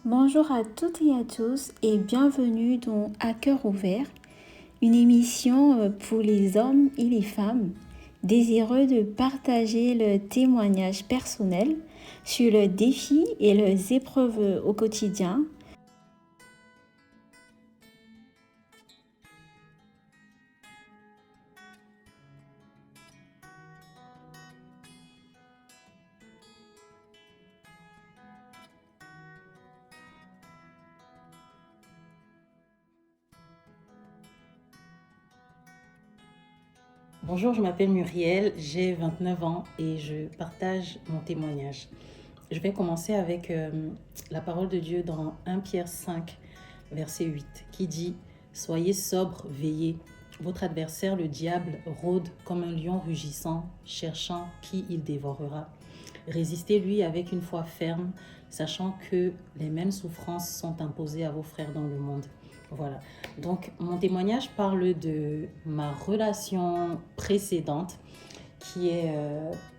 Bonjour à toutes et à tous et bienvenue dans À cœur ouvert, une émission pour les hommes et les femmes désireux de partager le témoignage personnel sur les défis et les épreuves au quotidien. Bonjour, je m'appelle Muriel, j'ai 29 ans et je partage mon témoignage. Je vais commencer avec la parole de Dieu dans 1 Pierre 5, verset 8, qui dit « Soyez sobres, veillez. Votre adversaire, le diable, rôde comme un lion rugissant, cherchant qui il dévorera. Résistez-lui avec une foi ferme, sachant que les mêmes souffrances sont imposées à vos frères dans le monde. » Voilà. Donc, mon témoignage parle de ma relation précédente, qui est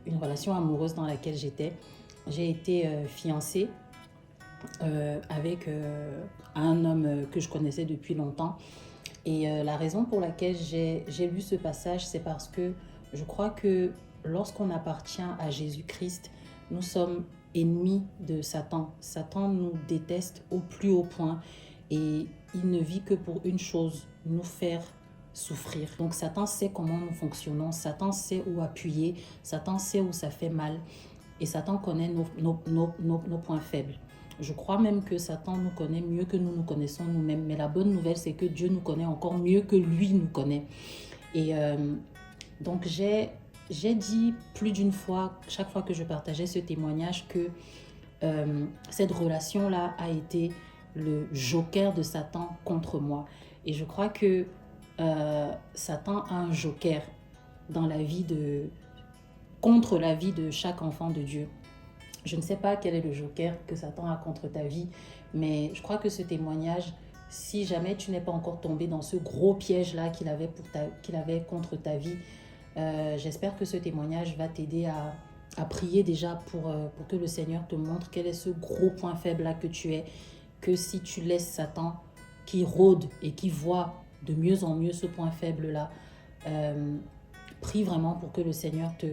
une relation amoureuse dans laquelle j'étais. J'ai été fiancée avec un homme que je connaissais depuis longtemps. Et la raison pour laquelle j'ai lu ce passage, c'est parce que je crois que lorsqu'on appartient à Jésus-Christ, nous sommes ennemis de Satan. Satan nous déteste au plus haut point et il ne vit que pour une chose, nous faire souffrir. Donc Satan sait comment nous fonctionnons, Satan sait où appuyer, Satan sait où ça fait mal et Satan connaît nos points faibles. Je crois même que Satan nous connaît mieux que nous nous connaissons nous-mêmes. Mais la bonne nouvelle, c'est que Dieu nous connaît encore mieux que lui nous connaît. Et donc, j'ai dit plus d'une fois, chaque fois que je partageais ce témoignage, que cette relation-là a été le joker de Satan contre moi. Et je crois que Satan a un joker dans la vie contre la vie de chaque enfant de Dieu. Je ne sais pas quel est le joker que Satan a contre ta vie, mais je crois que ce témoignage, si jamais tu n'es pas encore tombé dans ce gros piège-là qu'il avait contre ta vie, j'espère que ce témoignage va t'aider à prier déjà pour que le Seigneur te montre quel est ce gros point faible-là que tu es, que si tu laisses Satan qui rôde et qui voit de mieux en mieux ce point faible-là, prie vraiment pour que le Seigneur te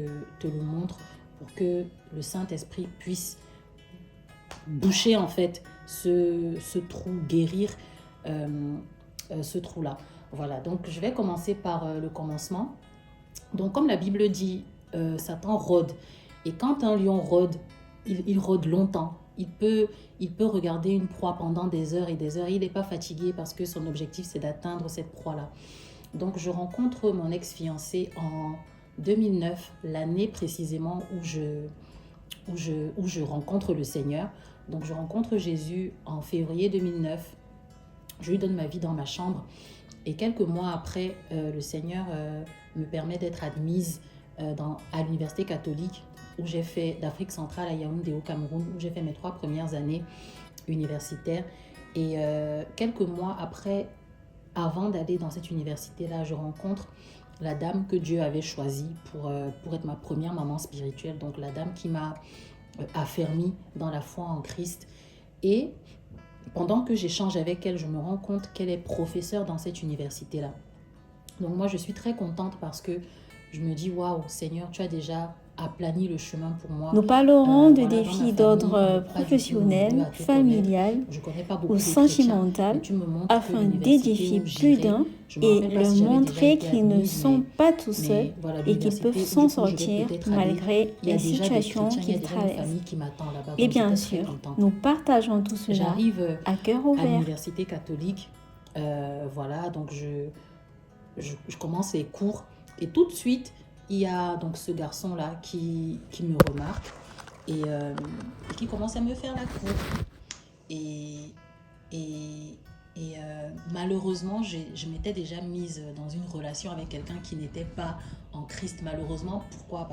le montre, pour que le Saint-Esprit puisse boucher en fait ce trou, guérir ce trou-là. Voilà, donc je vais commencer par le commencement. Donc comme la Bible dit, Satan rôde. Et quand un lion rôde, il rôde longtemps. Il peut regarder une proie pendant des heures et des heures. Il n'est pas fatigué parce que son objectif, c'est d'atteindre cette proie-là. Donc je rencontre mon ex-fiancé en 2009, l'année précisément où je rencontre le Seigneur. Donc je rencontre Jésus en février 2009. Je lui donne ma vie dans ma chambre. Et quelques mois après, le Seigneur me permet d'être admise à l'université catholique où j'ai fait d'Afrique centrale à Yaoundé au Cameroun, où j'ai fait mes 3 premières années universitaires. Et quelques mois après, avant d'aller dans cette université-là, je rencontre la dame que Dieu avait choisie pour être ma première maman spirituelle. Donc la dame qui m'a affermie dans la foi en Christ. Et pendant que j'échange avec elle, je me rends compte qu'elle est professeure dans cette université-là. Donc moi, je suis très contente parce que je me dis, waouh, Seigneur, tu as déjà aplani le chemin pour moi. Nous parlerons de défis d'ordre professionnel, familial ou sentimental afin d'édifier plus d'un et leur montrer qu'ils ne sont pas tout seuls et qu'ils peuvent s'en sortir malgré les situations qu'ils traversent. Et bien sûr, nous partageons tout cela J'arrive à cœur à ouvert. l'université catholique. Voilà, donc je commence les cours et tout de suite, il y a donc ce garçon-là qui me remarque et qui commence à me faire la cour. Et malheureusement, je m'étais déjà mise dans une relation avec quelqu'un qui n'était pas en Christ. Malheureusement, pourquoi?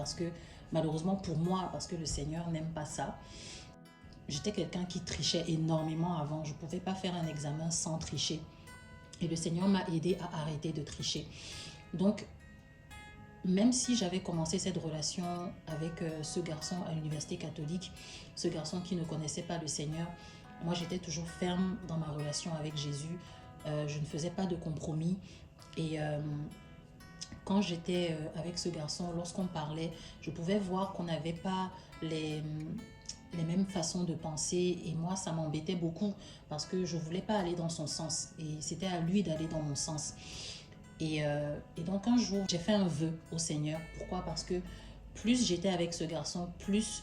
Malheureusement pour moi, parce que le Seigneur n'aime pas ça. J'étais quelqu'un qui trichait énormément avant. Je ne pouvais pas faire un examen sans tricher. Et le Seigneur m'a aidé à arrêter de tricher. Donc, même si j'avais commencé cette relation avec ce garçon à l'université catholique, ce garçon qui ne connaissait pas le Seigneur, moi, j'étais toujours ferme dans ma relation avec Jésus. Je ne faisais pas de compromis. Et quand j'étais avec ce garçon, lorsqu'on parlait, je pouvais voir qu'on n'avait pas les mêmes façons de penser. Et moi, ça m'embêtait beaucoup parce que je ne voulais pas aller dans son sens. Et c'était à lui d'aller dans mon sens. Et donc, un jour, j'ai fait un vœu au Seigneur. Pourquoi? Parce que plus j'étais avec ce garçon, plus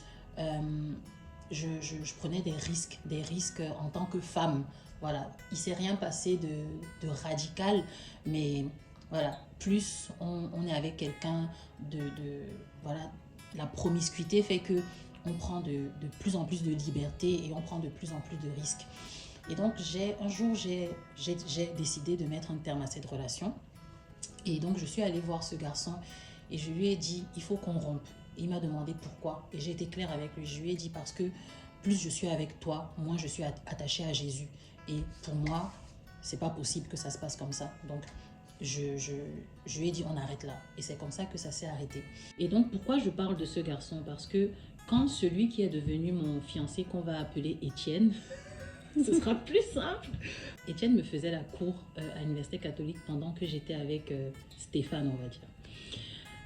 je prenais des risques en tant que femme. Voilà, il ne s'est rien passé de radical, mais voilà, plus on est avec quelqu'un voilà, la promiscuité fait que on prend de plus en plus de liberté et on prend de plus en plus de risques. Et donc, un jour, j'ai décidé de mettre un terme à cette relation. Et donc, je suis allée voir ce garçon et je lui ai dit, il faut qu'on rompe. Et il m'a demandé pourquoi. Et j'ai été claire avec lui. Je lui ai dit, parce que plus je suis avec toi, moins je suis attachée à Jésus. Et pour moi, c'est pas possible que ça se passe comme ça. Donc, je lui ai dit, on arrête là. Et c'est comme ça que ça s'est arrêté. Et donc, pourquoi je parle de ce garçon? Parce que quand celui qui est devenu mon fiancé, qu'on va appeler Étienne, ce sera plus simple. Étienne me faisait la cour à l'université catholique pendant que j'étais avec Stéphane, on va dire.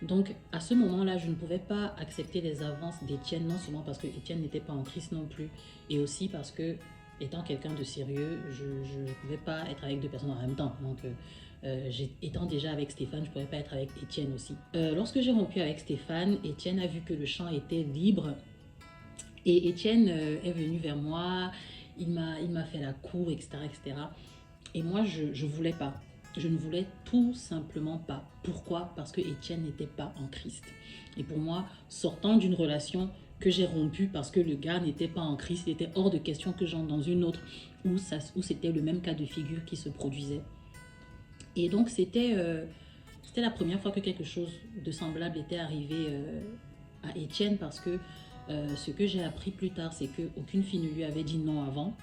Donc, à ce moment-là, je ne pouvais pas accepter les avances d'Étienne, non seulement parce que Étienne n'était pas en Christ non plus, et aussi parce que, étant quelqu'un de sérieux, je ne pouvais pas être avec deux personnes en même temps. Donc, étant déjà avec Stéphane, je ne pouvais pas être avec Étienne aussi. Lorsque j'ai rompu avec Stéphane, Étienne a vu que le champ était libre, et Étienne est venu vers moi. Il m'a fait la cour, etc., etc. Et moi, je ne voulais pas. Je ne voulais tout simplement pas. Pourquoi? Parce que Étienne n'était pas en Christ. Et pour moi, sortant d'une relation que j'ai rompue parce que le gars n'était pas en Christ, il était hors de question que j'entre dans une autre où c'était le même cas de figure qui se produisait. Et donc, c'était la première fois que quelque chose de semblable était arrivé à Étienne parce que ce que j'ai appris plus tard, c'est qu'aucune fille ne lui avait dit non avant.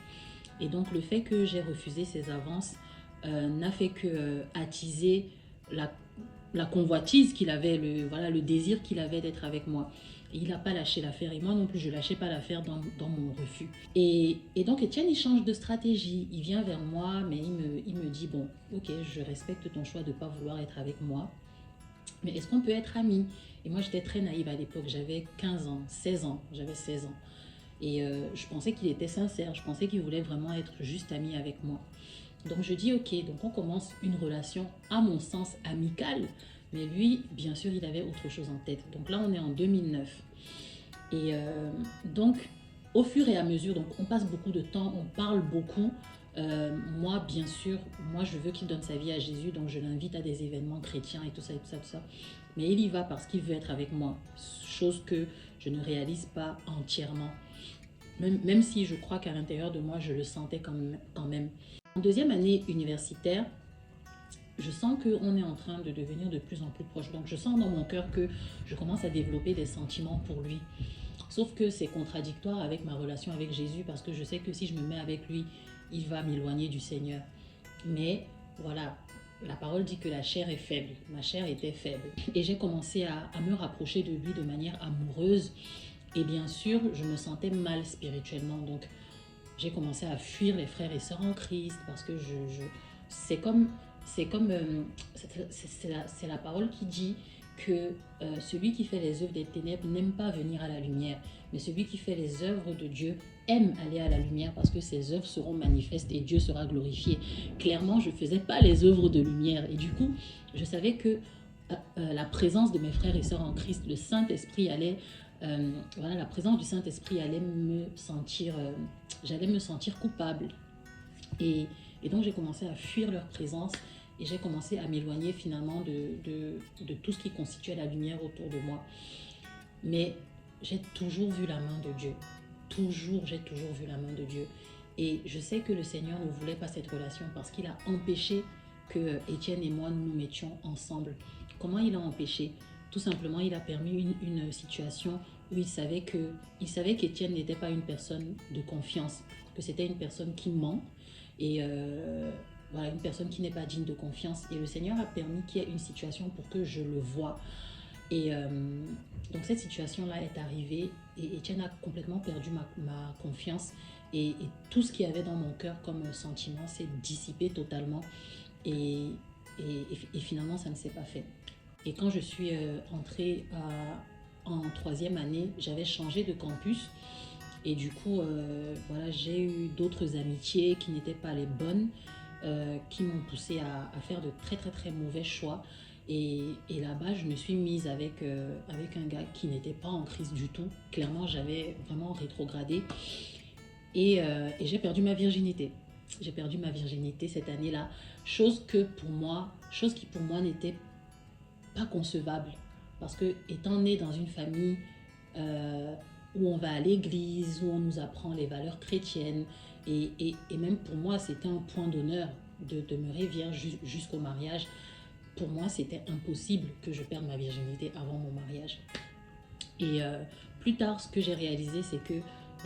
Et donc, le fait que j'ai refusé ses avances n'a fait que attiser la convoitise qu'il avait, le désir qu'il avait d'être avec moi. Et il n'a pas lâché l'affaire. Et moi non plus, je ne lâchais pas l'affaire dans mon refus. Et donc, Étienne, il change de stratégie. Il vient vers moi, mais il me dit, bon, ok, je respecte ton choix de ne pas vouloir être avec moi. Mais est-ce qu'on peut être amis? Et moi, j'étais très naïve à l'époque. J'avais 15 ans, 16 ans. J'avais 16 ans. Et je pensais qu'il était sincère. Je pensais qu'il voulait vraiment être juste ami avec moi. Donc, je dis ok. Donc, on commence une relation, à mon sens, amicale. Mais lui, bien sûr, il avait autre chose en tête. Donc là, on est en 2009. Et donc, au fur et à mesure, donc on passe beaucoup de temps, on parle beaucoup. Moi, bien sûr, je veux qu'il donne sa vie à Jésus, donc je l'invite à des événements chrétiens et tout ça, et tout ça, tout ça. Mais il y va parce qu'il veut être avec moi, chose que je ne réalise pas entièrement. Même si je crois qu'à l'intérieur de moi, je le sentais quand même. En deuxième année universitaire, je sens qu'on est en train de devenir de plus en plus proche. Donc, je sens dans mon cœur que je commence à développer des sentiments pour lui. Sauf que c'est contradictoire avec ma relation avec Jésus parce que je sais que si je me mets avec lui, il va m'éloigner du Seigneur. Mais voilà, la parole dit que la chair est faible. Ma chair était faible. Et j'ai commencé à me rapprocher de lui de manière amoureuse. Et bien sûr, je me sentais mal spirituellement. Donc, j'ai commencé à fuir les frères et sœurs en Christ parce que c'est la parole qui dit que celui qui fait les œuvres des ténèbres n'aime pas venir à la lumière, mais celui qui fait les œuvres de Dieu aime aller à la lumière parce que ses œuvres seront manifestes et Dieu sera glorifié. Clairement, je ne faisais pas les œuvres de lumière et du coup, je savais que la présence de mes frères et sœurs en Christ, le Saint-Esprit allait... la présence du Saint-Esprit allait me sentir... j'allais me sentir coupable. Et donc, j'ai commencé à fuir leur présence et j'ai commencé à m'éloigner finalement de tout ce qui constituait la lumière autour de moi. Mais j'ai toujours vu la main de Dieu. J'ai toujours vu la main de Dieu. Et je sais que le Seigneur ne voulait pas cette relation parce qu'il a empêché que Étienne et moi nous mettions ensemble. Comment il a empêché? Tout simplement, il a permis une situation où il savait qu'Étienne n'était pas une personne de confiance, que c'était une personne qui ment et une personne qui n'est pas digne de confiance. Et le Seigneur a permis qu'il y ait une situation pour que je le voie. Et donc cette situation-là est arrivée et Étienne a complètement perdu ma confiance et tout ce qu'il y avait dans mon cœur comme sentiment s'est dissipé totalement et finalement ça ne s'est pas fait. Et quand je suis entrée en 3e année, j'avais changé de campus et du coup voilà, j'ai eu d'autres amitiés qui n'étaient pas les bonnes, qui m'ont poussée à faire de très très très mauvais choix. Et là-bas, je me suis mise avec un gars qui n'était pas en Christ du tout. Clairement, j'avais vraiment rétrogradé. Et j'ai perdu ma virginité. J'ai perdu ma virginité cette année-là. Chose qui pour moi n'était pas concevable. Parce que étant née dans une famille où on va à l'église, où on nous apprend les valeurs chrétiennes, et même pour moi, c'était un point d'honneur de demeurer vierge jusqu'au mariage. Pour moi, c'était impossible que je perde ma virginité avant mon mariage. Et plus tard, ce que j'ai réalisé, c'est que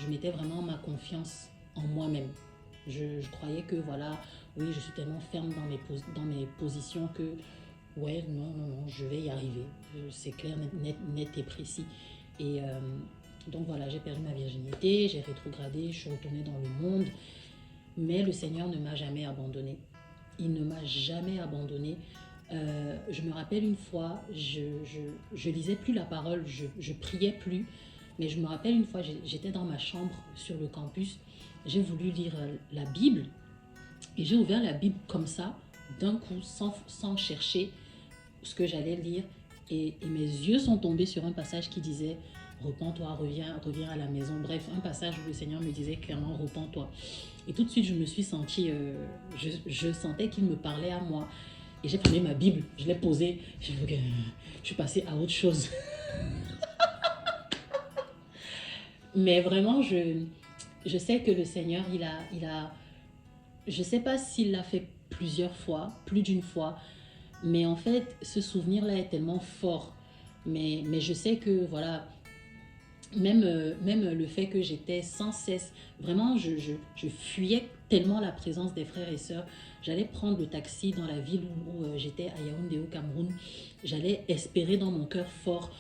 je mettais vraiment ma confiance en moi-même. Je croyais que, voilà, oui, je suis tellement ferme dans mes positions que, ouais, non, je vais y arriver. C'est clair, net et précis. Et donc voilà, j'ai perdu ma virginité, j'ai rétrogradé, je suis retournée dans le monde. Mais le Seigneur ne m'a jamais abandonnée. Il ne m'a jamais abandonnée. Je me rappelle une fois, je lisais plus la parole, je priais plus, mais je me rappelle une fois, j'étais dans ma chambre sur le campus, j'ai voulu lire la Bible et j'ai ouvert la Bible comme ça, d'un coup, sans chercher ce que j'allais lire, et mes yeux sont tombés sur un passage qui disait « Repens-toi, reviens à la maison ». Bref, un passage où le Seigneur me disait clairement « Repens-toi ». Et tout de suite, je me suis sentie, je sentais qu'il me parlait à moi. Et j'ai pris ma Bible, je l'ai posée, je suis passée à autre chose. Mais vraiment, je sais que le Seigneur, il a je ne sais pas s'il l'a fait plusieurs fois, plus d'une fois, mais en fait, ce souvenir-là est tellement fort. Mais je sais que, voilà, même le fait que j'étais sans cesse, vraiment, je fuyais tellement la présence des frères et sœurs. J'allais prendre le taxi dans la ville où j'étais, à Yaoundé au Cameroun. J'allais espérer dans mon cœur fort,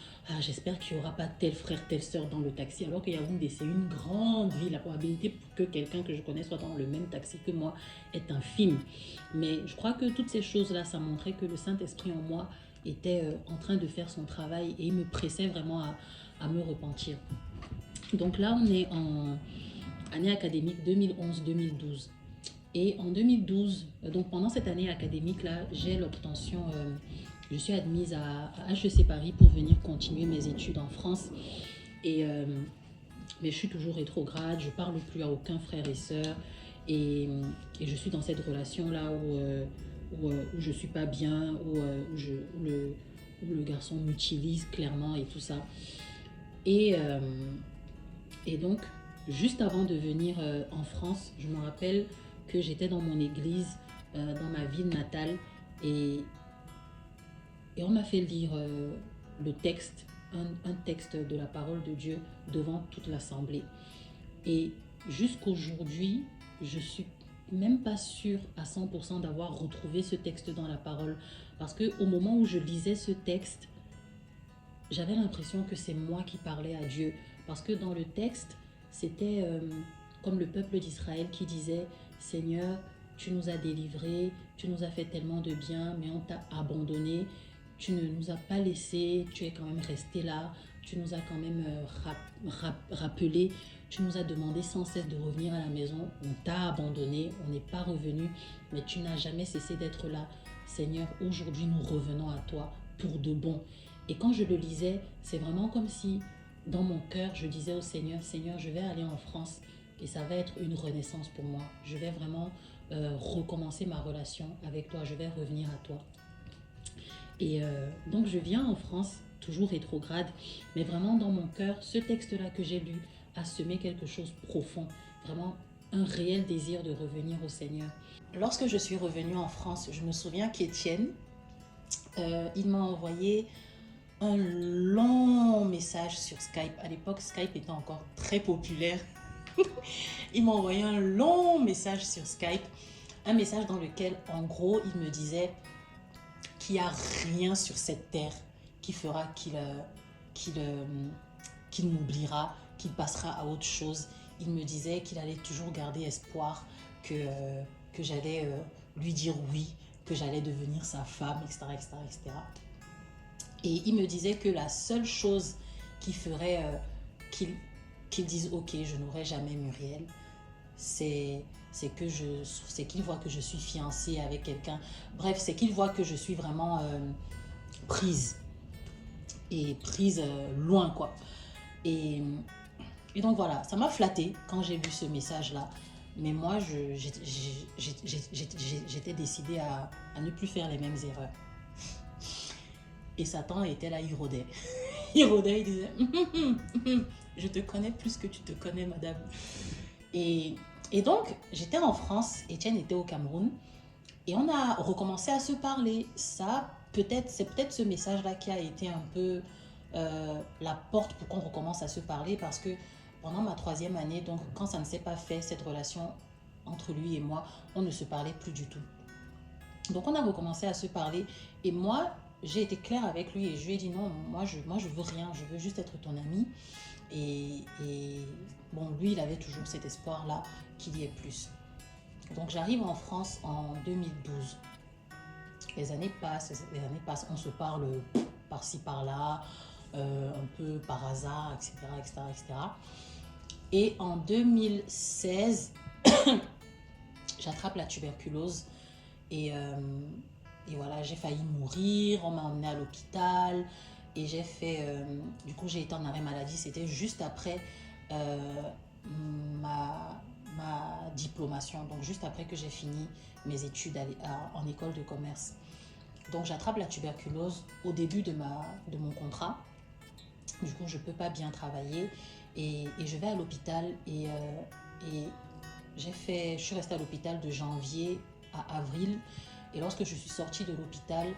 j'espère qu'il n'y aura pas tel frère, telle sœur dans le taxi. Alors que Yaoundé, c'est une grande ville. La probabilité pour que quelqu'un que je connais soit dans le même taxi que moi est infime. Mais je crois que toutes ces choses-là, ça montrait que le Saint-Esprit en moi était en train de faire son travail et il me pressait vraiment à me repentir. Donc là, on est en année académique 2011-2012. Et en 2012, donc pendant cette année académique-là, j'ai l'obtention, je suis admise à HEC Paris pour venir continuer mes études en France. Mais je suis toujours rétrograde, je ne parle plus à aucun frère et sœur. Et je suis dans cette relation-là où je ne suis pas bien, où le garçon m'utilise clairement et tout ça. Et donc, juste avant de venir en France, je me rappelle que j'étais dans mon église, dans ma ville natale, et on m'a fait lire le texte, un texte de la parole de Dieu devant toute l'assemblée. Et jusqu'aujourd'hui, je suis même pas sûre à 100% d'avoir retrouvé ce texte dans la parole, parce qu'au moment où je lisais ce texte, j'avais l'impression que c'est moi qui parlais à Dieu, parce que dans le texte, c'était comme le peuple d'Israël qui disait « Seigneur, tu nous as délivrés, tu nous as fait tellement de bien, mais on t'a abandonné, tu ne nous as pas laissés, tu es quand même resté là, tu nous as quand même rappelé, tu nous as demandé sans cesse de revenir à la maison, on t'a abandonné, on n'est pas revenu, mais tu n'as jamais cessé d'être là. Seigneur, aujourd'hui nous revenons à toi pour de bon. » Et quand je le lisais, c'est vraiment comme si dans mon cœur, je disais au Seigneur, Seigneur, je vais aller en France et ça va être une renaissance pour moi. Je vais vraiment recommencer ma relation avec toi, je vais revenir à toi. Et donc je viens en France, toujours rétrograde, mais vraiment dans mon cœur, ce texte-là que j'ai lu a semé quelque chose de profond, vraiment un réel désir de revenir au Seigneur. Lorsque je suis revenue en France, je me souviens qu'Étienne, il m'a envoyé un long message sur Skype. À l'époque, Skype était encore très populaire. Il m'a envoyé un long message sur Skype, un message dans lequel, en gros, il me disait qu'il n'y a rien sur cette terre qui fera qu'il m'oubliera, qu'il passera à autre chose. il me disait qu'il allait toujours garder espoir que j'allais lui dire oui, que j'allais devenir sa femme, etc., etc., etc. Et il me disait que la seule chose qui ferait qu'il dise « Ok, je n'aurai jamais Muriel », c'est qu'il voit que je suis fiancée avec quelqu'un. Bref, c'est qu'il voit que je suis vraiment prise. Et prise loin, quoi. Et donc voilà, ça m'a flattée quand j'ai vu ce message-là. Mais moi, j'étais décidée à ne plus faire les mêmes erreurs. Et Satan était là, il rôdait. Il rôdait, il disait je te connais plus que tu te connais, madame. Et donc, j'étais en France, Étienne était au Cameroun. Et on a recommencé à se parler. C'est peut-être ce message-là qui a été un peu la porte pour qu'on recommence à se parler, parce que pendant ma 3e année, donc quand ça ne s'est pas fait, cette relation entre lui et moi, on ne se parlait plus du tout. Donc on a recommencé à se parler et moi, j'ai été claire avec lui et je lui ai dit non, moi je veux rien, je veux juste être ton ami. Et bon, lui, il avait toujours cet espoir-là qu'il y ait plus. Donc j'arrive en France en 2012. Les années passent, on se parle par-ci, par-là, un peu par hasard, etc., etc., etc. Et en 2016, j'attrape la tuberculose et voilà, j'ai failli mourir, on m'a emmenée à l'hôpital et j'ai été en arrêt maladie. C'était juste après ma diplomation, donc juste après que j'ai fini mes études en école de commerce. Donc j'attrape la tuberculose au début de mon contrat. Du coup, je ne peux pas bien travailler et je vais à l'hôpital et je suis restée à l'hôpital de janvier à avril. Et lorsque je suis sortie de l'hôpital,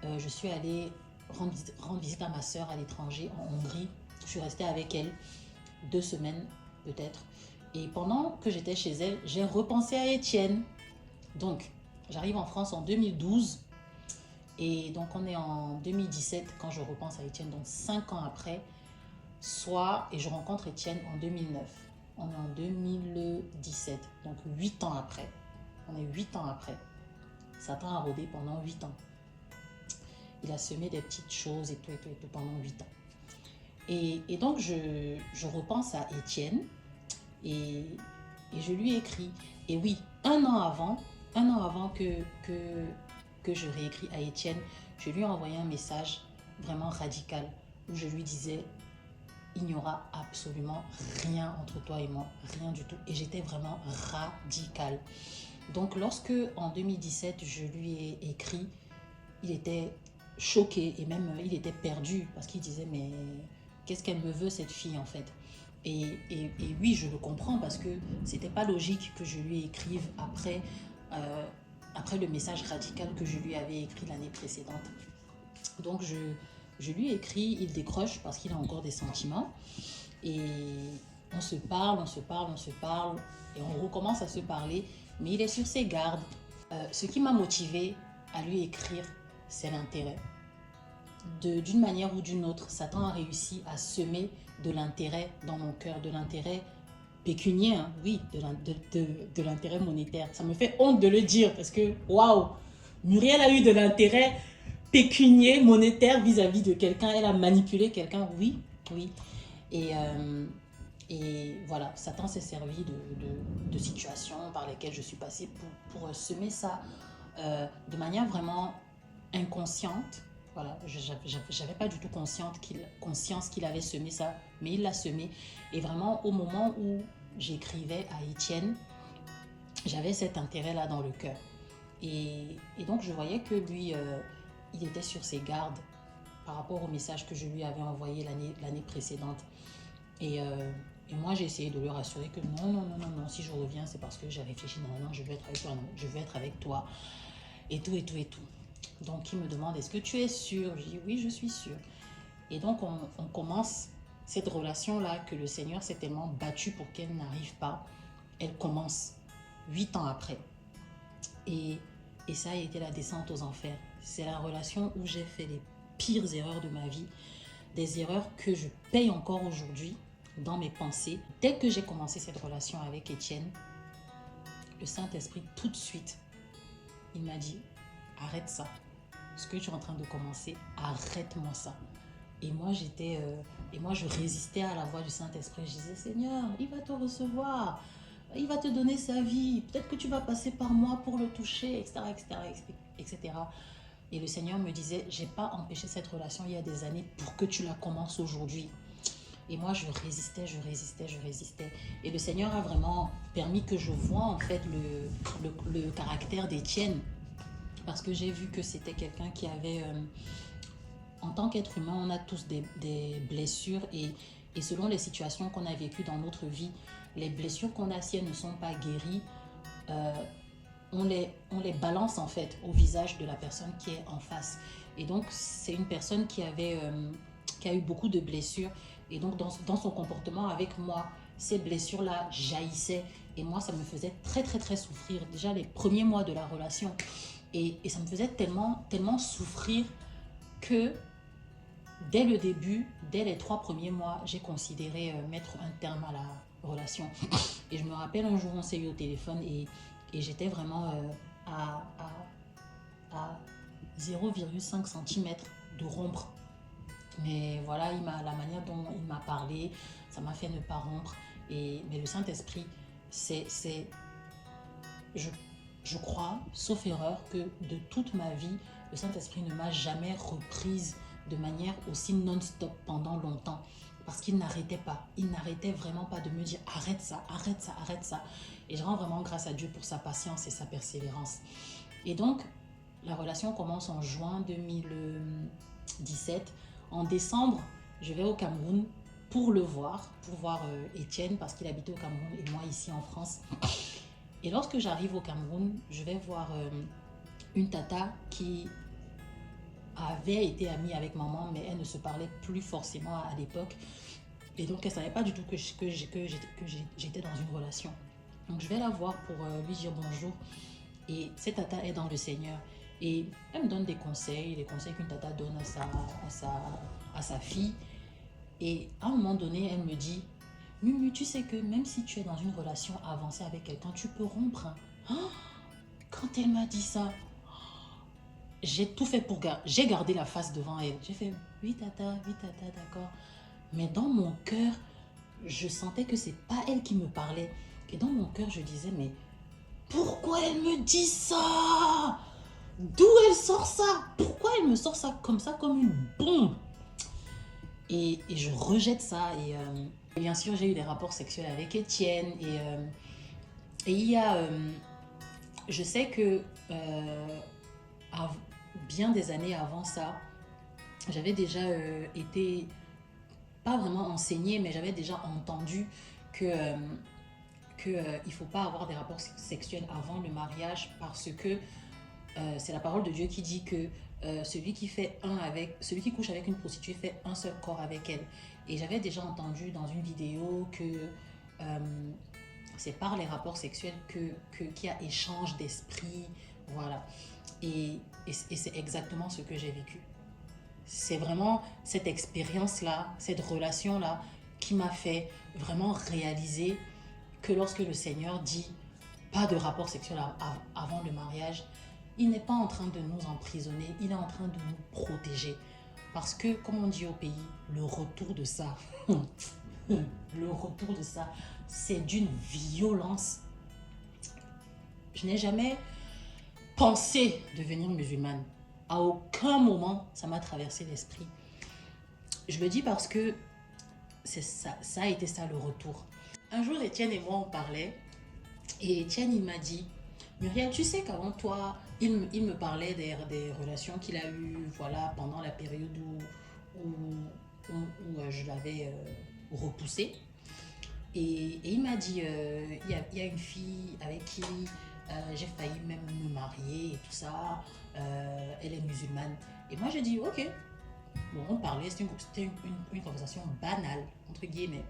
je suis allée rendre visite à ma sœur à l'étranger, en Hongrie. Je suis restée avec elle 2 semaines peut-être. Et pendant que j'étais chez elle, j'ai repensé à Étienne. Donc, j'arrive en France en 2012. Et donc, on est en 2017 quand je repense à Étienne, donc 5 ans après. Et je rencontre Étienne en 2009. On est en 2017, donc 8 ans après. On est 8 ans après. Satan a rôdé pendant 8 ans. Il a semé des petites choses et tout pendant 8 ans. Et donc, je repense à Étienne et je lui écris. Et oui, un an avant que je réécris à Étienne, je lui ai envoyé un message vraiment radical où je lui disais il n'y aura absolument rien entre toi et moi, rien du tout. Et j'étais vraiment radicale. Donc, lorsque en 2017, je lui ai écrit, il était choqué et même il était perdu parce qu'il disait mais qu'est-ce qu'elle me veut cette fille en fait. Et oui, je le comprends parce que c'était pas logique que je lui écrive après le message radical que je lui avais écrit l'année précédente. Donc je lui écris, il décroche parce qu'il a encore des sentiments et on se parle et on recommence à se parler, mais il est sur ses gardes. Ce qui m'a motivée à lui écrire, c'est l'intérêt. D'une manière ou d'une autre, Satan a réussi à semer de l'intérêt dans mon cœur, de l'intérêt pécunier, hein, oui, de l'intérêt monétaire. Ça me fait honte de le dire parce que, waouh, Muriel a eu de l'intérêt pécunier, monétaire vis-à-vis de quelqu'un. Elle a manipulé quelqu'un, oui. Et voilà, Satan s'est servi de situations par lesquelles je suis passée pour semer ça de manière vraiment inconsciente. Voilà, je n'avais pas du tout conscience qu'il avait semé ça, mais il l'a semé. Et vraiment, au moment où j'écrivais à Étienne, j'avais cet intérêt-là dans le cœur. Et donc, je voyais que lui, il était sur ses gardes par rapport au message que je lui avais envoyé l'année précédente. Et moi, j'ai essayé de le rassurer que non, si je reviens, c'est parce que j'ai réfléchi, non, je veux être avec toi, non, je veux être avec toi, et tout. Donc, il me demande, est-ce que tu es sûre? Je dis, oui, je suis sûre. Et donc, on commence cette relation-là que le Seigneur s'est tellement battu pour qu'elle n'arrive pas. Elle commence 8 ans après. Et ça a été la descente aux enfers. C'est la relation où j'ai fait les pires erreurs de ma vie. Des erreurs que je paye encore aujourd'hui. dans mes pensées. Dès que j'ai commencé cette relation avec Étienne, le Saint-Esprit, tout de suite, il m'a dit, arrête ça. Ce que tu es en train de commencer, arrête-moi ça. Et moi, je résistais à la voix du Saint-Esprit. Je disais, Seigneur, il va te recevoir. Il va te donner sa vie. Peut-être que tu vas passer par moi pour le toucher, etc., etc. Et le Seigneur me disait, j'ai pas empêché cette relation il y a des années pour que tu la commences aujourd'hui. Et moi, je résistais. Et le Seigneur a vraiment permis que je voie en fait le caractère d'Étienne. Parce que j'ai vu que c'était quelqu'un qui avait... en tant qu'être humain, on a tous des blessures. Et selon les situations qu'on a vécues dans notre vie, les blessures qu'on a, si elles ne sont pas guéries, on les balance en fait au visage de la personne qui est en face. Et donc, c'est une personne qui a eu beaucoup de blessures. Et donc, dans son comportement avec moi, ces blessures-là jaillissaient. Et moi, ça me faisait très, très, très souffrir. Déjà, les premiers mois de la relation. Et ça me faisait tellement, tellement souffrir que dès le début, dès les 3 premiers mois, j'ai considéré mettre un terme à la relation. Et je me rappelle un jour, on s'est eu au téléphone et j'étais vraiment à 0,5 cm de rompre. Mais voilà, la manière dont il m'a parlé, ça m'a fait ne pas rompre. Mais le Saint-Esprit, je crois, sauf erreur, que de toute ma vie, le Saint-Esprit ne m'a jamais reprise de manière aussi non-stop pendant longtemps. Parce qu'il n'arrêtait pas. Il n'arrêtait vraiment pas de me dire « arrête ça, arrête ça, arrête ça ». Et je rends vraiment grâce à Dieu pour sa patience et sa persévérance. Et donc, la relation commence en juin 2017. En décembre, je vais au Cameroun pour voir Étienne, parce qu'il habitait au Cameroun et moi ici en France. Et lorsque j'arrive au Cameroun, je vais voir une tata qui avait été amie avec maman, mais elle ne se parlait plus forcément à l'époque. Et donc, elle ne savait pas du tout que j'étais dans une relation. Donc, je vais la voir pour lui dire bonjour. Et cette tata est dans le Seigneur. Et elle me donne des conseils qu'une tata donne à sa fille. Et à un moment donné, elle me dit, Mumu, tu sais que même si tu es dans une relation avancée avec quelqu'un, tu peux rompre. Oh, quand elle m'a dit ça, j'ai tout fait pour j'ai gardé la face devant elle. J'ai fait, oui tata, d'accord. Mais dans mon cœur, je sentais que c'est pas elle qui me parlait. Et dans mon cœur, je disais, mais pourquoi elle me dit ça? D'où elle sort ça? Pourquoi elle me sort ça comme une bombe? Et je rejette ça. Et bien sûr, j'ai eu des rapports sexuels avec Étienne. Et il y a... je sais que bien des années avant ça, j'avais déjà été, pas vraiment enseignée, mais j'avais déjà entendu que il ne faut pas avoir des rapports sexuels avant le mariage parce que c'est la parole de Dieu qui dit que celui qui couche avec une prostituée fait un seul corps avec elle. Et j'avais déjà entendu dans une vidéo que c'est par les rapports sexuels qu'il y a échange d'esprit, voilà. Et c'est exactement ce que j'ai vécu. C'est vraiment cette expérience-là, cette relation-là qui m'a fait vraiment réaliser que lorsque le Seigneur dit pas de rapport sexuel avant le mariage, il n'est pas en train de nous emprisonner, il est en train de nous protéger. Parce que, comme on dit au pays, le retour de ça, c'est d'une violence. Je n'ai jamais pensé devenir musulmane. À aucun moment, ça m'a traversé l'esprit. Je le dis parce que ça a été ça le retour. Un jour, Étienne et moi, on parlait. Et Étienne, il m'a dit, Muriel, tu sais qu'avant toi, il me parlait des relations qu'il a eues, voilà, pendant la période où je l'avais repoussé. Et il m'a dit, il y a une fille avec qui j'ai failli même me marier et tout ça. Elle est musulmane. Et moi, j'ai dit, ok. Bon, on parlait, c'était une conversation banale, entre guillemets.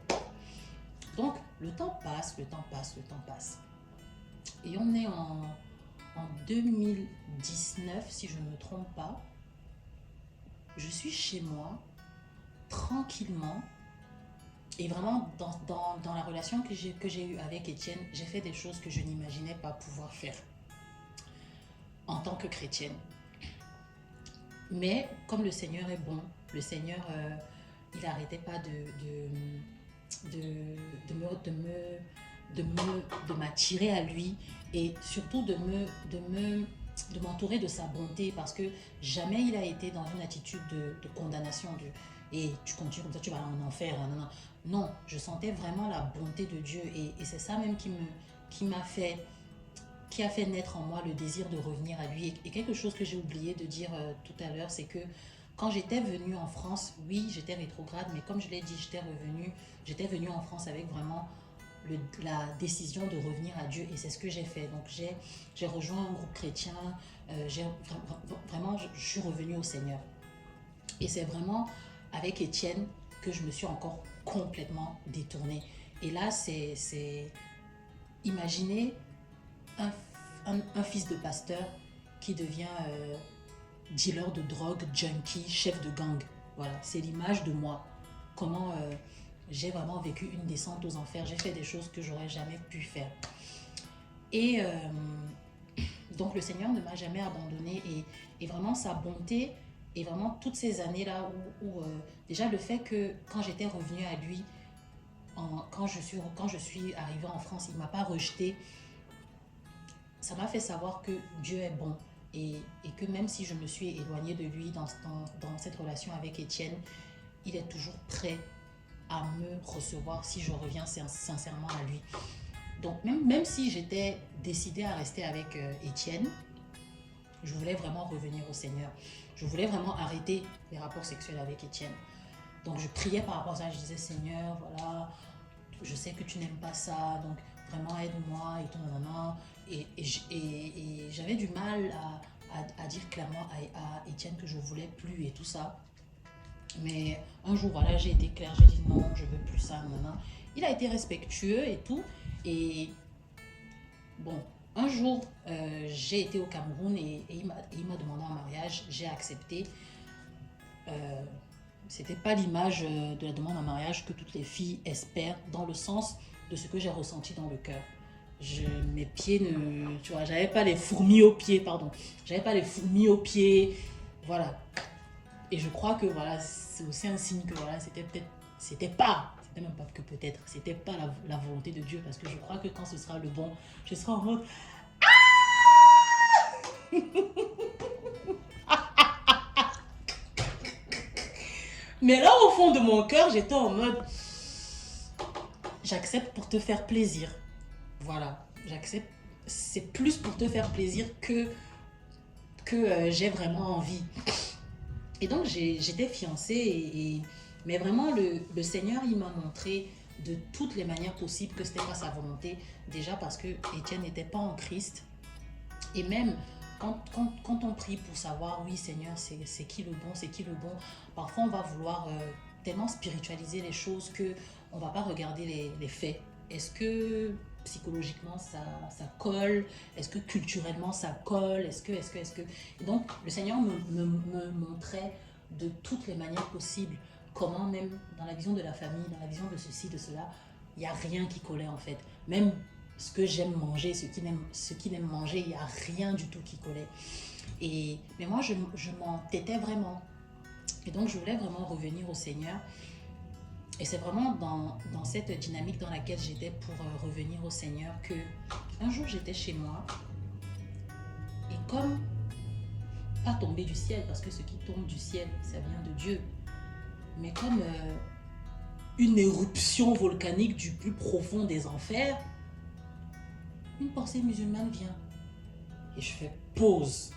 Donc, le temps passe. Et on est en 2019, si je ne me trompe pas. Je suis chez moi, tranquillement, Et vraiment, dans la relation que j'ai eue avec Étienne, j'ai fait des choses que je n'imaginais pas pouvoir faire en tant que chrétienne. Mais comme le Seigneur est bon, le Seigneur, il n'arrêtait pas de m'attirer à lui et surtout de m'entourer de sa bonté, parce que jamais il a été dans une attitude de condamnation et tu continues comme ça, tu vas en enfer. Non, non. Non, je sentais vraiment la bonté de Dieu et c'est ça même qui a fait naître en moi le désir de revenir à lui. Et quelque chose que j'ai oublié de dire tout à l'heure, c'est que quand j'étais venue en France, oui, j'étais rétrograde, mais comme je l'ai dit, j'étais venue en France avec vraiment la décision de revenir à Dieu, et c'est ce que j'ai fait. Donc j'ai rejoint un groupe chrétien, vraiment je suis revenue au Seigneur. Et c'est vraiment avec Étienne que je me suis encore complètement détournée. Et là, imaginez un fils de pasteur qui devient dealer de drogue, junkie, chef de gang. Voilà, c'est l'image de moi. Comment j'ai vraiment vécu une descente aux enfers. J'ai fait des choses que j'aurais jamais pu faire. Et donc le Seigneur ne m'a jamais abandonnée, et vraiment sa bonté, et vraiment toutes ces années-là où déjà le fait que quand j'étais revenue à lui, quand je suis arrivée en France, il ne m'a pas rejetée. Ça m'a fait savoir que Dieu est bon, et que même si je me suis éloignée de lui dans cette relation avec Étienne, il est toujours prêt à me recevoir si je reviens sincèrement à lui. Donc même si j'étais décidée à rester avec Étienne, je voulais vraiment revenir au Seigneur. Je voulais vraiment arrêter les rapports sexuels avec Étienne. Donc je priais par rapport à ça, je disais Seigneur, voilà, je sais que tu n'aimes pas ça, donc vraiment aide-moi et tout, et j'avais du mal à dire clairement à Étienne que je voulais plus et tout ça. Mais un jour, voilà, j'ai été claire, j'ai dit non, je veux plus ça, non. Il a été respectueux et tout. Et bon, un jour, j'ai été au Cameroun et il m'a demandé en mariage, j'ai accepté. C'était pas l'image de la demande en mariage que toutes les filles espèrent, dans le sens de ce que j'ai ressenti dans le cœur. Mes pieds tu vois, j'avais pas les fourmis aux pieds, voilà. Et je crois que voilà, c'est aussi un signe que voilà, c'était pas la volonté de Dieu, parce que je crois que quand ce sera le bon, je serai en mode mais là au fond de mon cœur, j'étais en mode j'accepte pour te faire plaisir. Voilà, j'accepte, c'est plus pour te faire plaisir que j'ai vraiment envie. Et donc j'étais fiancée, mais vraiment le Seigneur, il m'a montré de toutes les manières possibles que c'était pas sa volonté. Déjà parce que Étienne n'était pas en Christ. Et même quand on prie pour savoir, oui Seigneur, c'est qui le bon, parfois on va vouloir tellement spiritualiser les choses qu'on ne va pas regarder les faits. Est-ce que psychologiquement ça colle? Est-ce que culturellement ça colle? Est-ce que... Et donc le Seigneur me montrait de toutes les manières possibles comment, même dans la vision de la famille, dans la vision de ceci, de cela, il n'y a rien qui collait en fait. Même ce que j'aime manger, ce qu'il aime manger, il n'y a rien du tout qui collait. Mais moi, je m'entêtais vraiment. Et donc, je voulais vraiment revenir au Seigneur. Et c'est vraiment dans cette dynamique dans laquelle j'étais pour revenir au Seigneur que un jour, j'étais chez moi. Et comme, pas tombé du ciel, parce que ce qui tombe du ciel, ça vient de Dieu. Mais comme une éruption volcanique du plus profond des enfers, une pensée musulmane vient. Et je fais pause.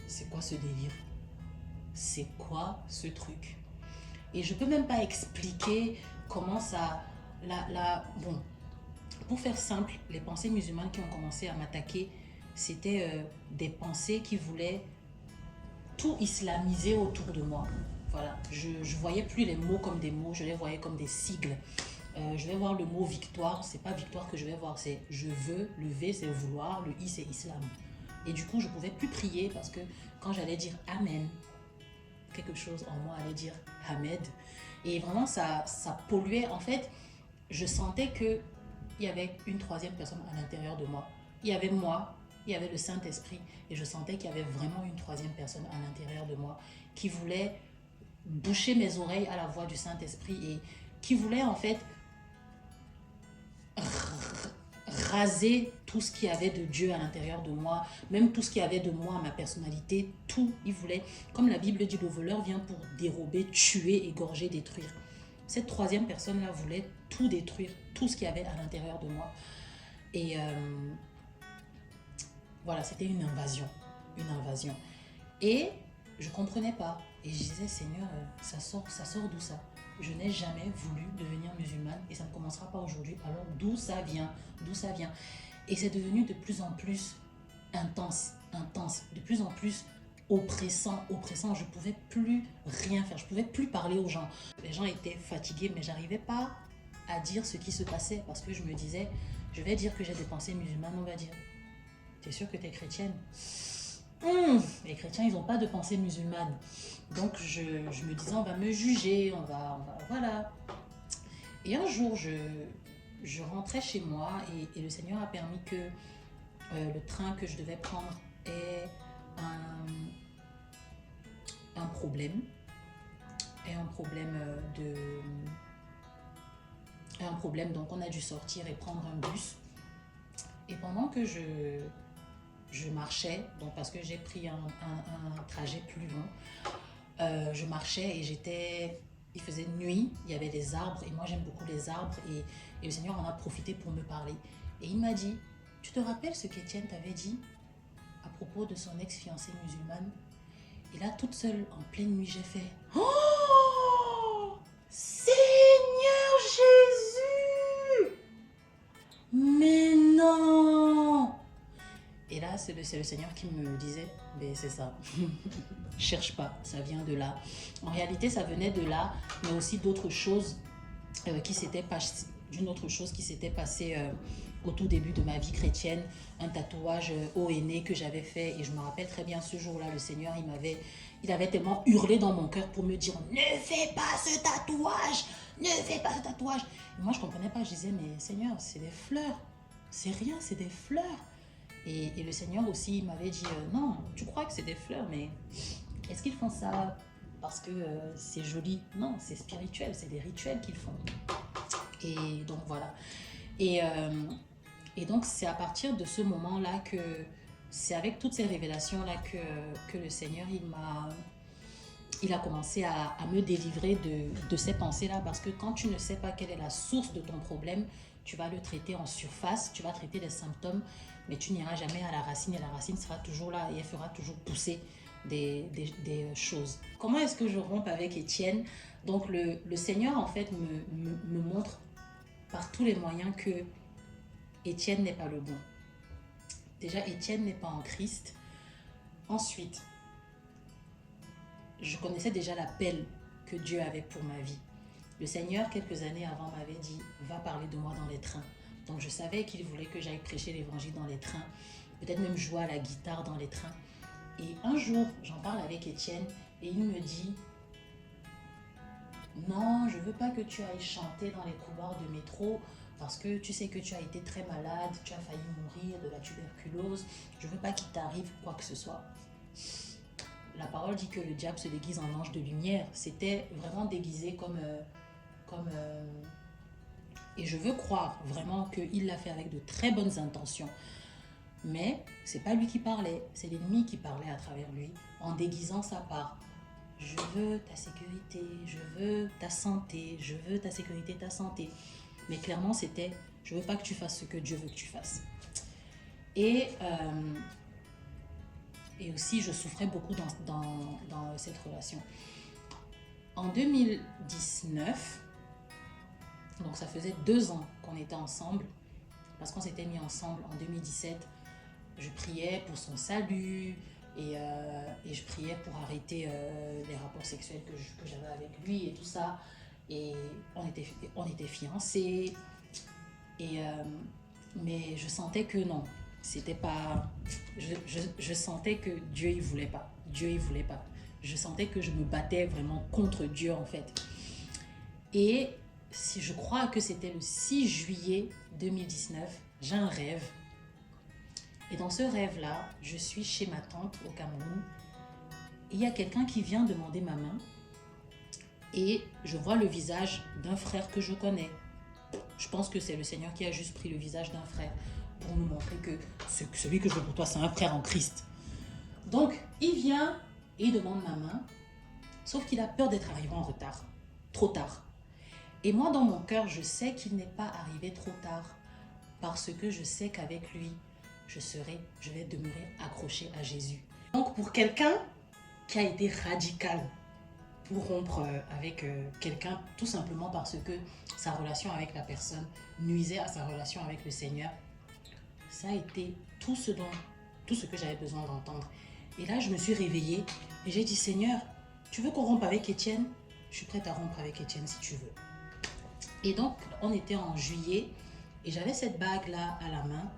C'est quoi ce délire? C'est quoi ce truc? Et je peux même pas expliquer comment ça... Bon, pour faire simple, les pensées musulmanes qui ont commencé à m'attaquer, c'était des pensées qui voulaient tout islamiser autour de moi. Voilà, je voyais plus les mots comme des mots, je les voyais comme des sigles. Je vais voir le mot victoire, c'est pas victoire que je vais voir, c'est je veux, le V c'est vouloir, le I c'est islam. Et du coup, je pouvais plus prier parce que quand j'allais dire Amen, quelque chose en moi allait dire Hamed. Et vraiment, ça polluait. En fait, je sentais qu'il y avait une troisième personne à l'intérieur de moi. Il y avait moi, il y avait le Saint-Esprit. Et je sentais qu'il y avait vraiment une troisième personne à l'intérieur de moi qui voulait boucher mes oreilles à la voix du Saint-Esprit et qui voulait en fait raser tout ce qu'il y avait de Dieu à l'intérieur de moi, même tout ce qu'il y avait de moi, ma personnalité, tout. Il voulait, comme la Bible dit, le voleur vient pour dérober, tuer, égorger, détruire. Cette troisième personne-là voulait tout détruire, tout ce qu'il y avait à l'intérieur de moi. Et voilà, c'était une invasion. Une invasion. Et je ne comprenais pas. Et je disais, Seigneur, ça sort d'où ça? Je n'ai jamais voulu devenir musulmane et ça ne commencera pas aujourd'hui. Alors d'où ça vient? D'où ça vient? Et c'est devenu de plus en plus intense, de plus en plus oppressant. Je ne pouvais plus rien faire, je ne pouvais plus parler aux gens. Les gens étaient fatigués, mais je n'arrivais pas à dire ce qui se passait parce que je me disais, je vais dire que j'ai des pensées musulmanes, on va dire, t'es sûre que t'es chrétienne? Les chrétiens, ils n'ont pas de pensée musulmane. Donc, je me disais, on va me juger, voilà. Et un jour, je rentrais chez moi et le Seigneur a permis que le train que je devais prendre ait un problème. Donc on a dû sortir et prendre un bus. Et pendant que je marchais, donc parce que j'ai pris un trajet plus long, je marchais et il faisait nuit, il y avait des arbres et moi j'aime beaucoup les arbres et le Seigneur en a profité pour me parler. Et il m'a dit, tu te rappelles ce qu'Étienne t'avait dit à propos de son ex-fiancée musulmane? Et là, toute seule, en pleine nuit, j'ai fait, oh Seigneur Jésus! Mais non! Et là, c'est le Seigneur qui me disait, ben c'est ça, cherche pas, ça vient de là. En réalité, ça venait de là, mais aussi d'autres choses d'une autre chose qui s'était passée au tout début de ma vie chrétienne, un tatouage haut et né que j'avais fait. Et je me rappelle très bien ce jour-là, le Seigneur, il avait tellement hurlé dans mon cœur pour me dire, ne fais pas ce tatouage, ne fais pas ce tatouage. Et moi, je comprenais pas, je disais, mais Seigneur, c'est des fleurs, c'est rien, c'est des fleurs. Et le Seigneur aussi m'avait dit, non, tu crois que c'est des fleurs, mais est-ce qu'ils font ça parce que c'est joli? Non, c'est spirituel, c'est des rituels qu'ils font. Et donc voilà. Et donc c'est à partir de ce moment-là c'est avec toutes ces révélations-là que le Seigneur, il a commencé à me délivrer de ces pensées-là. Parce que quand tu ne sais pas quelle est la source de ton problème, tu vas le traiter en surface, tu vas traiter les symptômes, mais tu n'iras jamais à la racine et la racine sera toujours là et elle fera toujours pousser des choses. Comment est-ce que je rompe avec Étienne? Donc le Seigneur en fait me montre par tous les moyens que Étienne n'est pas le bon. Déjà, Étienne n'est pas en Christ. Ensuite, je connaissais déjà l'appel que Dieu avait pour ma vie. Le Seigneur, quelques années avant, m'avait dit, va parler de moi dans les trains. Donc je savais qu'il voulait que j'aille prêcher l'évangile dans les trains, peut-être même jouer à la guitare dans les trains. Et un jour, j'en parle avec Étienne et il me dit, non, je ne veux pas que tu ailles chanter dans les couloirs de métro parce que tu sais que tu as été très malade, tu as failli mourir de la tuberculose. Je ne veux pas qu'il t'arrive quoi que ce soit. La parole dit que le diable se déguise en ange de lumière. C'était vraiment déguisé comme et je veux croire vraiment qu'il l'a fait avec de très bonnes intentions. Mais c'est pas lui qui parlait, c'est l'ennemi qui parlait à travers lui en déguisant sa part. Je veux ta sécurité, je veux ta santé, je veux ta sécurité, ta santé. Mais clairement, c'était, je veux pas que tu fasses ce que Dieu veut que tu fasses. Et aussi, je souffrais beaucoup dans cette relation. En 2019, donc ça faisait 2 ans qu'on était ensemble, parce qu'on s'était mis ensemble en 2017, je priais pour son salut, et je priais pour arrêter les rapports sexuels que j'avais avec lui et tout ça. Et on était fiancés. Mais je sentais que non, c'était pas... Je sentais que Dieu, il voulait pas. Je sentais que je me battais vraiment contre Dieu, en fait. Et si je crois que c'était le 6 juillet 2019, j'ai un rêve. Et dans ce rêve-là, je suis chez ma tante au Cameroun. Et il y a quelqu'un qui vient demander ma main. Et je vois le visage d'un frère que je connais. Je pense que c'est le Seigneur qui a juste pris le visage d'un frère pour nous montrer que celui que je veux pour toi, c'est un frère en Christ. Donc, il vient et il demande ma main, sauf qu'il a peur d'être arrivé en retard, trop tard. Et moi, dans mon cœur, je sais qu'il n'est pas arrivé trop tard, parce que je sais qu'avec lui, je vais demeurer accroché à Jésus. Donc, pour quelqu'un qui a été radical pour rompre avec quelqu'un, tout simplement parce que sa relation avec la personne nuisait à sa relation avec le Seigneur, ça a été tout ce que j'avais besoin d'entendre. Et là, je me suis réveillée et j'ai dit, Seigneur, tu veux qu'on rompe avec Étienne? Je suis prête à rompre avec Étienne si tu veux. Et donc, on était en juillet et j'avais cette bague-là à la main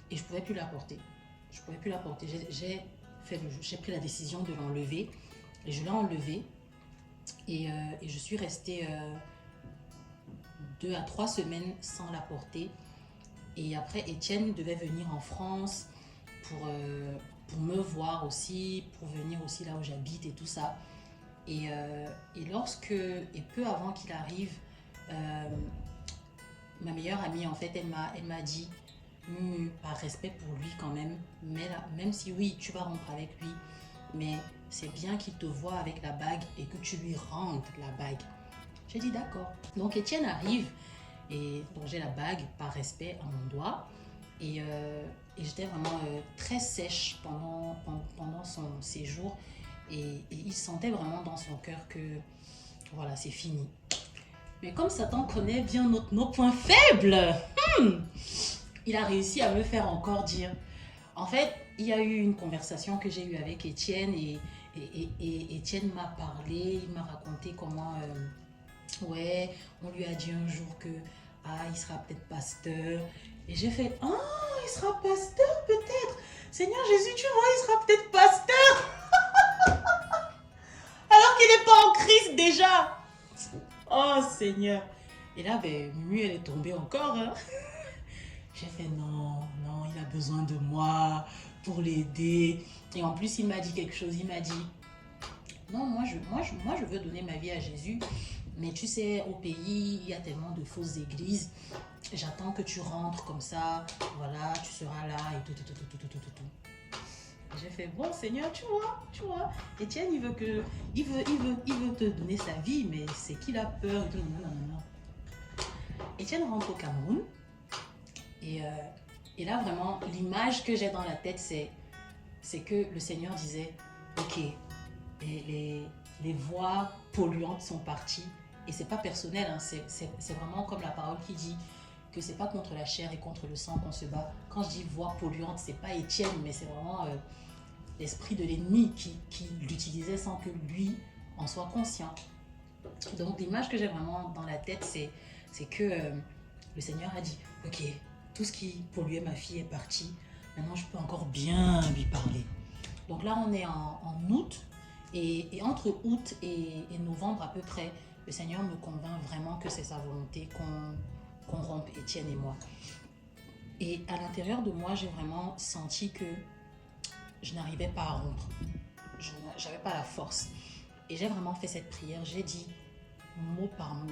et je ne pouvais plus la porter. Je ne pouvais plus la porter. J'ai pris la décision de l'enlever et je l'ai enlevée et je suis restée 2 à 3 semaines sans la porter. Et après, Étienne devait venir en France pour me voir aussi, pour venir aussi là où j'habite et tout ça. Et peu avant qu'il arrive, ma meilleure amie, en fait, elle m'a dit, par respect pour lui quand même, mais là, même si oui, tu vas rompre avec lui, mais c'est bien qu'il te voie avec la bague et que tu lui rendes la bague. J'ai dit d'accord. Donc Étienne arrive et donc j'ai la bague par respect à mon doigt et j'étais vraiment très sèche pendant son séjour et il sentait vraiment dans son cœur que voilà, c'est fini. Mais comme Satan connaît bien nos points faibles, il a réussi à me faire encore dire. En fait, il y a eu une conversation que j'ai eue avec Étienne et Étienne m'a parlé, il m'a raconté comment, ouais, on lui a dit un jour que, il sera peut-être pasteur. Et j'ai fait, il sera pasteur peut-être. Seigneur Jésus, tu vois, il sera peut-être pasteur. Alors qu'il n'est pas en Christ déjà. Oh Seigneur. Et là, Mumu, elle est tombée encore. Hein. J'ai fait non, il a besoin de moi pour l'aider. Et en plus, il m'a dit quelque chose. Il m'a dit, non, moi je veux donner ma vie à Jésus. Mais tu sais, au pays, il y a tellement de fausses églises. J'attends que tu rentres comme ça. Voilà, tu seras là et tout. J'ai fait, bon Seigneur, tu vois. Étienne, il veut te donner sa vie, mais c'est qu'il a peur. Non. Étienne rentre au Cameroun. Et là, vraiment, l'image que j'ai dans la tête, c'est que le Seigneur disait, ok, les voix polluantes sont parties. Et c'est pas personnel, hein, c'est vraiment comme la parole qui dit que c'est pas contre la chair et contre le sang qu'on se bat. Quand je dis voix polluante, c'est pas Étienne, mais c'est vraiment l'esprit de l'ennemi qui l'utilisait sans que lui en soit conscient. Donc l'image que j'ai vraiment dans la tête, c'est que le Seigneur a dit, ok, tout ce qui polluait ma fille est parti, maintenant je peux encore bien lui parler. Donc là on est en août, et entre août et novembre à peu près, le Seigneur me convainc vraiment que c'est sa volonté qu'on rompe, Étienne et moi. Et à l'intérieur de moi, j'ai vraiment senti que je n'arrivais pas à rompre. Je n'avais pas la force. Et j'ai vraiment fait cette prière. J'ai dit, mot par mot,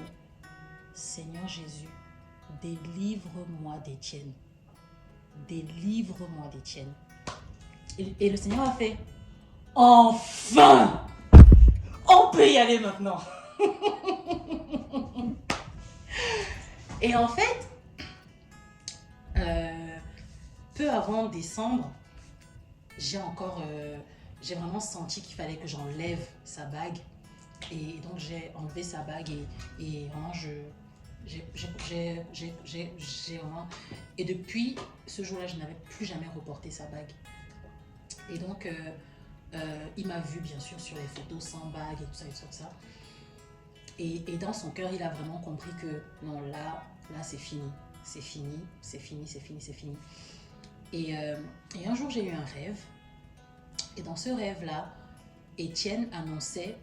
Seigneur Jésus, délivre-moi d'Étienne. Délivre-moi d'Étienne. Et le Seigneur a fait, enfin, on peut y aller maintenant. Et en fait, peu avant décembre, j'ai vraiment senti qu'il fallait que j'enlève sa bague. Et donc j'ai enlevé sa bague et vraiment j'ai vraiment... Et depuis ce jour-là, je n'avais plus jamais reporté sa bague. Et donc, il m'a vu bien sûr sur les photos sans bague et tout ça. Et dans son cœur, il a vraiment compris que non, là c'est fini. C'est fini. Et un jour, j'ai eu un rêve. Et dans ce rêve-là, Étienne annonçait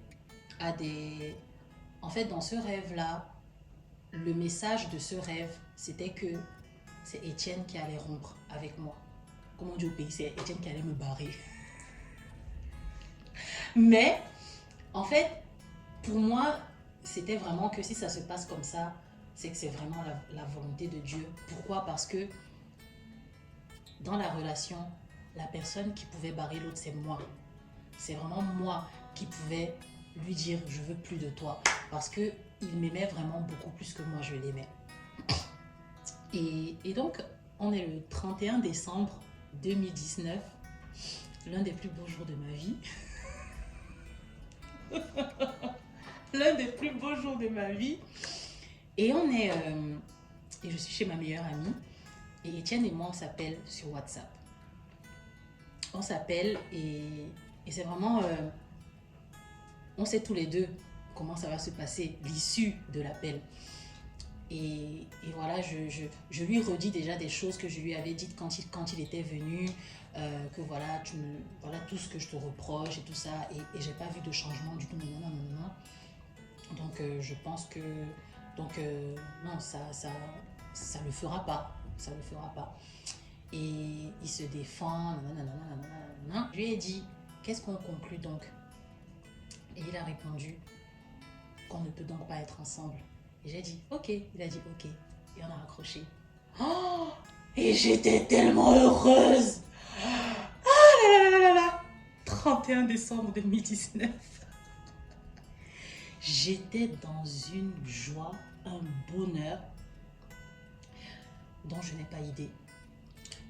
à des en fait, dans ce rêve-là, le message de ce rêve, c'était que c'est Étienne qui allait rompre avec moi. Comme on dit au pays, c'est Étienne qui allait me barrer. Mais, en fait, pour moi, c'était vraiment que si ça se passe comme ça, c'est que c'est vraiment la volonté de Dieu. Pourquoi? Parce que dans la relation, la personne qui pouvait barrer l'autre, c'est moi. C'est vraiment moi qui pouvais lui dire « je veux plus de toi ». Parce qu'il m'aimait vraiment beaucoup plus que moi je l'aimais. Et donc, on est le 31 décembre 2019, l'un des plus beaux jours de ma vie. L'un des plus beaux jours de ma vie. Et on est... et je suis chez ma meilleure amie. Et Étienne et moi, on s'appelle sur WhatsApp. On s'appelle et c'est vraiment... on sait tous les deux comment ça va se passer, l'issue de l'appel. Et voilà, je lui redis déjà des choses que je lui avais dites quand il était venu, que voilà, tout ce que je te reproche et tout ça, et j'ai pas vu de changement du tout, non. Donc je pense que, non, ça le fera pas, Et il se défend, nanana. Je lui ai dit, qu'est-ce qu'on conclut donc? Et il a répondu qu'on ne peut donc pas être ensemble. Et j'ai dit, ok. Il a dit, ok. Et on a raccroché. Oh, et j'étais tellement heureuse. Ah là. 31 décembre 2019. J'étais dans une joie, un bonheur dont je n'ai pas idée.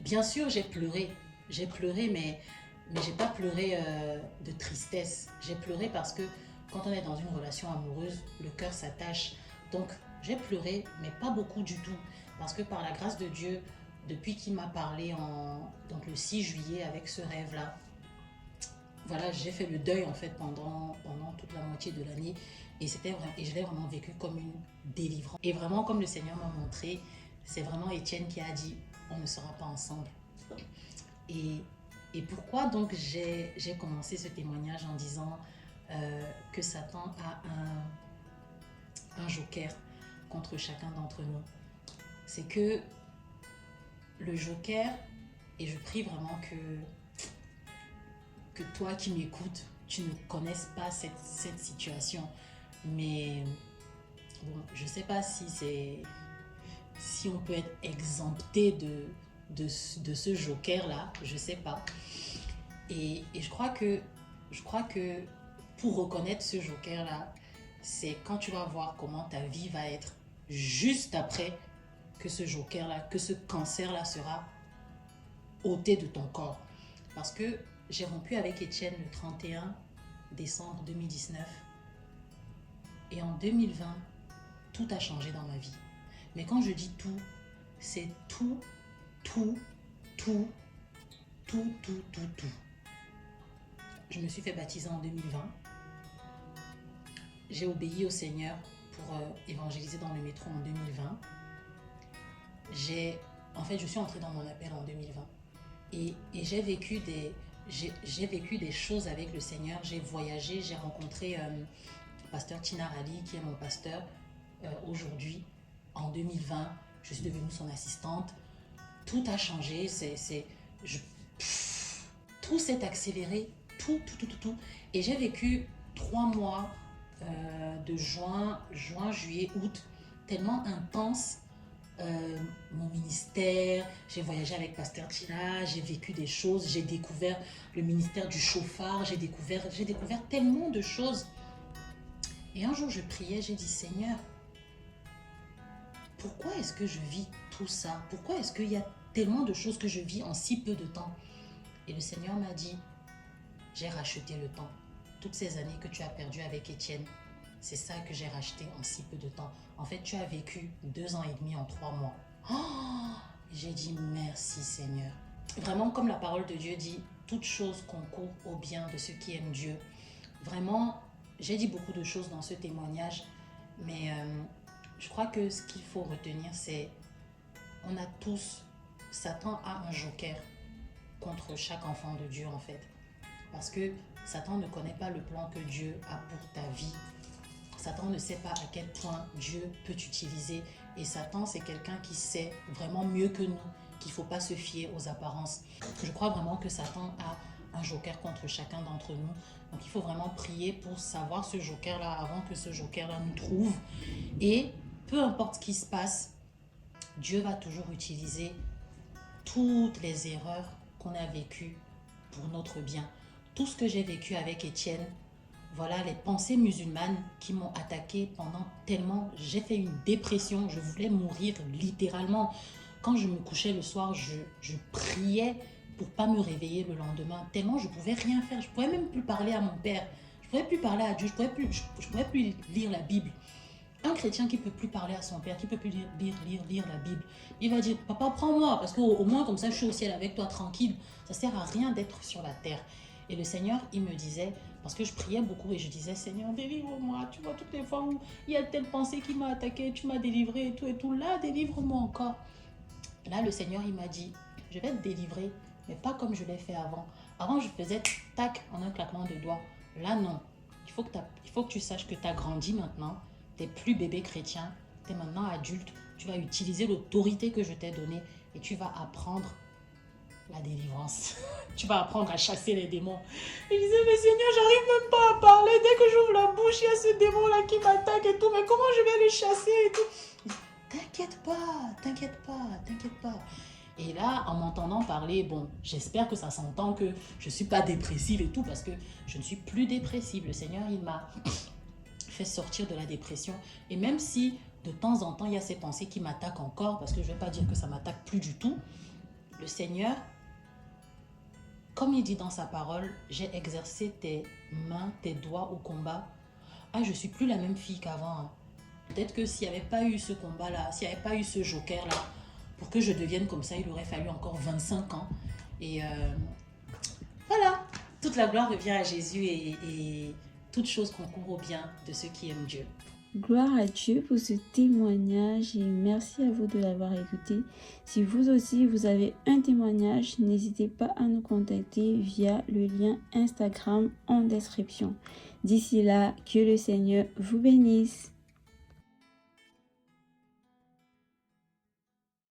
Bien sûr, j'ai pleuré, mais j'ai pas pleuré de tristesse. J'ai pleuré parce que quand on est dans une relation amoureuse, le cœur s'attache. Donc, j'ai pleuré, mais pas beaucoup du tout. Parce que par la grâce de Dieu, depuis qu'il m'a parlé donc le 6 juillet avec ce rêve-là, voilà, j'ai fait le deuil en fait pendant toute la moitié de l'année. Et je l'ai vraiment vécu comme une délivrance. Et vraiment, comme le Seigneur m'a montré, c'est vraiment Étienne qui a dit, on ne sera pas ensemble. Et pourquoi donc j'ai commencé ce témoignage en disant que Satan a un joker contre chacun d'entre nous. C'est que le joker, et je prie vraiment que toi qui m'écoutes, tu ne connaisses pas cette situation. Mais bon, je ne sais pas si on peut être exempté de ce joker-là, je ne sais pas. Et je crois que pour reconnaître ce joker-là, c'est quand tu vas voir comment ta vie va être juste après que ce joker-là, que ce cancer-là sera ôté de ton corps. Parce que j'ai rompu avec Étienne le 31 décembre 2019. Et en 2020, tout a changé dans ma vie. Mais quand je dis tout, c'est tout. Je me suis fait baptiser en 2020. J'ai obéi au Seigneur pour évangéliser dans le métro en 2020. Je suis entrée dans mon appel en 2020. Et j'ai vécu des choses avec le Seigneur. J'ai voyagé, j'ai rencontré pasteur Tina Rally, qui est mon pasteur aujourd'hui. En 2020, je suis devenue son assistante. Tout a changé. Tout s'est accéléré. Tout. Et j'ai vécu 3 mois de juin, juillet, août, tellement intense. Mon ministère, j'ai voyagé avec pasteur Tina, j'ai vécu des choses, j'ai découvert le ministère du chauffard, j'ai découvert tellement de choses. Et un jour je priais, j'ai dit, Seigneur, pourquoi est-ce que je vis tout ça? Pourquoi est-ce qu'il y a tellement de choses que je vis en si peu de temps? Et le Seigneur m'a dit, j'ai racheté le temps. Toutes ces années que tu as perdues avec Étienne, c'est ça que j'ai racheté en si peu de temps. En fait, tu as vécu 2 ans et demi en 3 mois. Oh, j'ai dit merci Seigneur. Vraiment, comme la parole de Dieu dit, toute chose concourt au bien de ceux qui aiment Dieu. Vraiment, j'ai dit beaucoup de choses dans ce témoignage, mais je crois que ce qu'il faut retenir, c'est on a tous, Satan a un joker contre chaque enfant de Dieu en fait. Parce que Satan ne connaît pas le plan que Dieu a pour ta vie. Satan ne sait pas à quel point Dieu peut t'utiliser. Et Satan, c'est quelqu'un qui sait vraiment mieux que nous qu'il ne faut pas se fier aux apparences. Je crois vraiment que Satan a un joker contre chacun d'entre nous. Donc, il faut vraiment prier pour savoir ce joker-là avant que ce joker-là nous trouve. Et peu importe ce qui se passe, Dieu va toujours utiliser toutes les erreurs qu'on a vécues pour notre bien. Tout ce que j'ai vécu avec Étienne, voilà les pensées musulmanes qui m'ont attaqué pendant tellement, j'ai fait une dépression, je voulais mourir littéralement. Quand je me couchais le soir, je priais pour pas me réveiller le lendemain, tellement je pouvais rien faire. Je pouvais même plus parler à mon père, je pouvais plus parler à Dieu, je pouvais plus lire la Bible. Un chrétien qui peut plus parler à son père, qui peut plus lire la Bible, il va dire, papa, prends-moi, parce qu'au moins comme ça, je suis au ciel avec toi, tranquille. Ça sert à rien d'être sur la terre. Et le Seigneur, il me disait, parce que je priais beaucoup et je disais, Seigneur, délivre-moi. Tu vois, toutes les fois où il y a telle pensée qui m'a attaqué, tu m'as délivré et tout, là, délivre-moi encore. Là, le Seigneur, il m'a dit, je vais te délivrer, mais pas comme je l'ai fait avant. Avant, je faisais tac en un claquement de doigts. Là, non. Il faut que tu saches que tu as grandi maintenant. Tu n'es plus bébé chrétien. Tu es maintenant adulte. Tu vas utiliser l'autorité que je t'ai donnée et tu vas apprendre la délivrance. Tu vas apprendre à chasser les démons. Il disait, mais Seigneur, j'arrive même pas à parler. Dès que j'ouvre la bouche, il y a ce démon-là qui m'attaque et tout. Mais comment je vais le chasser et tout? T'inquiète pas, t'inquiète pas, t'inquiète pas. Et là, en m'entendant parler, bon, j'espère que ça s'entend que je ne suis pas dépressive et tout, parce que je ne suis plus dépressive. Le Seigneur, il m'a fait sortir de la dépression. Et même si de temps en temps, il y a ces pensées qui m'attaquent encore, parce que je ne vais pas dire que ça m'attaque plus du tout, le Seigneur, comme il dit dans sa parole, j'ai exercé tes mains, tes doigts au combat. Ah, je ne suis plus la même fille qu'avant. Peut-être que s'il n'y avait pas eu ce combat-là, s'il n'y avait pas eu ce joker-là, pour que je devienne comme ça, il aurait fallu encore 25 ans. Et voilà, toute la gloire revient à Jésus et toute chose concourt au bien de ceux qui aiment Dieu. Gloire à Dieu pour ce témoignage et merci à vous de l'avoir écouté. Si vous aussi vous avez un témoignage, n'hésitez pas à nous contacter via le lien Instagram en description. D'ici là, que le Seigneur vous bénisse.